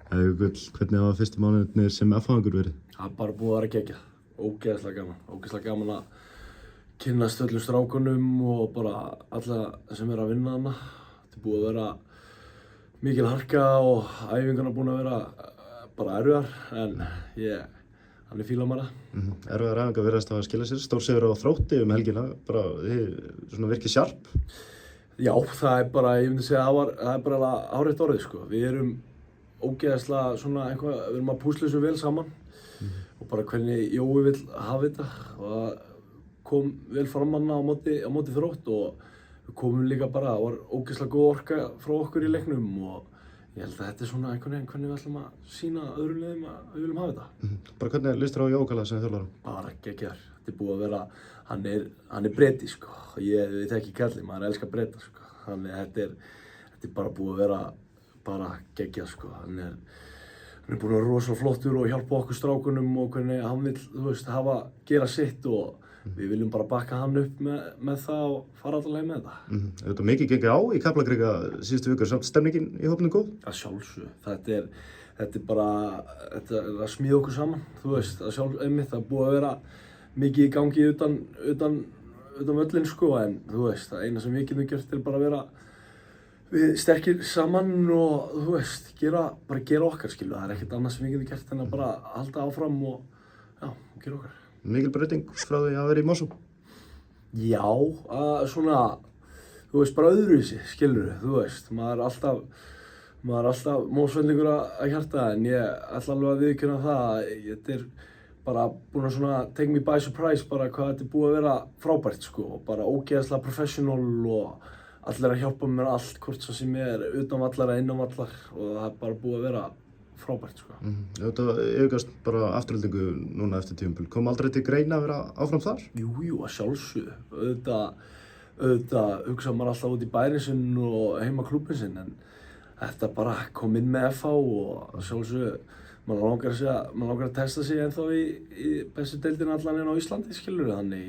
Hvernig hafa fyrstu mánuðirnir sem F-fangur verið? Það er bara búið að vera geggjað. Ógeðslega gaman að kynnast öllum strákunum og bara alla sem er að vinna þarna. Þetta er búið að vera mikil harka og æfingarnar búin að vera bara erfiðar, en hann fílar maður það. Erfiðar æfingar virðast að skila sér, stórsigur á Þrótti helgina, bara þið svona virkið sjarp. Já, það er bara, ég myndi segja að það er bara hárrétt orðið sko. Við erum ógeðslega svona eitthvað, við erum að púsla þessu vel saman og bara hvernig Jói vill hafa þetta og það kom vel fram á móti Þrótt og við komum líka bara, það var ógeðslega góð orka frá okkur í leiknum og ég held að þetta er svona einhvern veginn hvernig við ætlum að sýna öðrum liðum að við viljum hafa þetta. Bara hvernig líst þér á Jókala sem þjálfara? Bara geggjaður. Þetta er búið að vera, hann er Breti sko. Ég þekki kallinn, maður elskar Breta sko. Þannig að þetta er bara búið að vera bara geggjað sko. Hann er búinn að vera rosalega flottur og hjálpa okkur strákunum og hvernig hann vill, þú veist, gera sitt og við viljum bara bakka hann upp með það og fara alla leið með þetta. Þetta mikið gengið á í Kaplakrika síðustu vikur, samt stemningin í hópnum góð? Að sjálfsögðu. Þetta er bara, þetta er að smíða okkur saman, þú veist, einmitt, það er búið að vera mikið í gangi utan völlinn sko, en þú veist, það eina sem við getum gert er bara að vera við sterkir saman og þú veist, gera okkar skilu, það er ekkert annað sem við getum gert en að bara halda áfram og gera okkar. Mikil breyting frá því að vera í Mosó? Já, svona, þú veist, bara öðruvísi, skilurðu, þú veist, maður er alltaf Mosfellingur að hjarta, en ég ætla alveg að viðurkenna það, þetta er bara búin að svona take me by surprise bara hvað þetta er búið að vera frábært sko, og bara ógeðslega professional og allir að hjálpa mér allt, hvort sem er utan vallar eða innan vallar og það er bara búið að vera frábært sko. Þetta yfirgast bara afturhaldingu núna eftir tímabil. Kom aldrei til greina að vera áfram þar? Jú, að sjálfsögðu. Auðvitað hugsa maður alltaf út í bærin sinn og heima klúbbin sinn, en þetta bara kom inn með FH og að sjálfsögðu maður langar að testa sig ennþá í bestu deildina allan á Íslandi, skilur það, þannig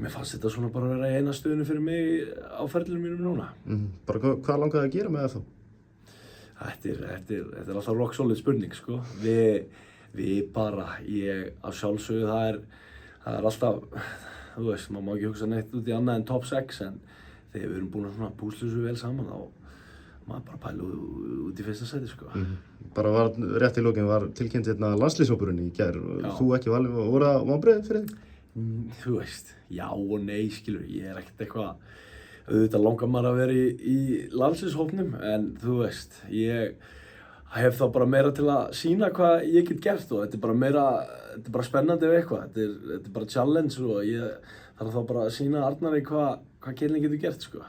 mér fannst þetta svona bara að vera í eina stöðinu fyrir mig á ferlinum mínum núna. Bara hvað langaði að gera með FH? Þetta er alltaf rock solid spurning sko. Við bara, að sjálfsögðu það er alltaf, þú veist, maður má ekki hugsa neitt út í annað en top 6, en þegar við erum búin að svona púsla þessu vel saman þá maður bara pæla út í fyrsta sæti sko. Bara var rétt í lokin var tilkynnt landslýshópurinn í gær, þú ekki valið, voru það vonbrigði fyrir þig? Þú veist, já og nei skilur, ég er ekkert eitthvað, auðvitað langar maður að vera í landslýshópnum, en þú veist, ég hef þá bara meira til að sýna hvað ég get gert og þetta er bara spennandi ef eitthvað, þetta er bara challenge og ég þarf þá bara að sýna Arnari hvað Keilin getur gert sko.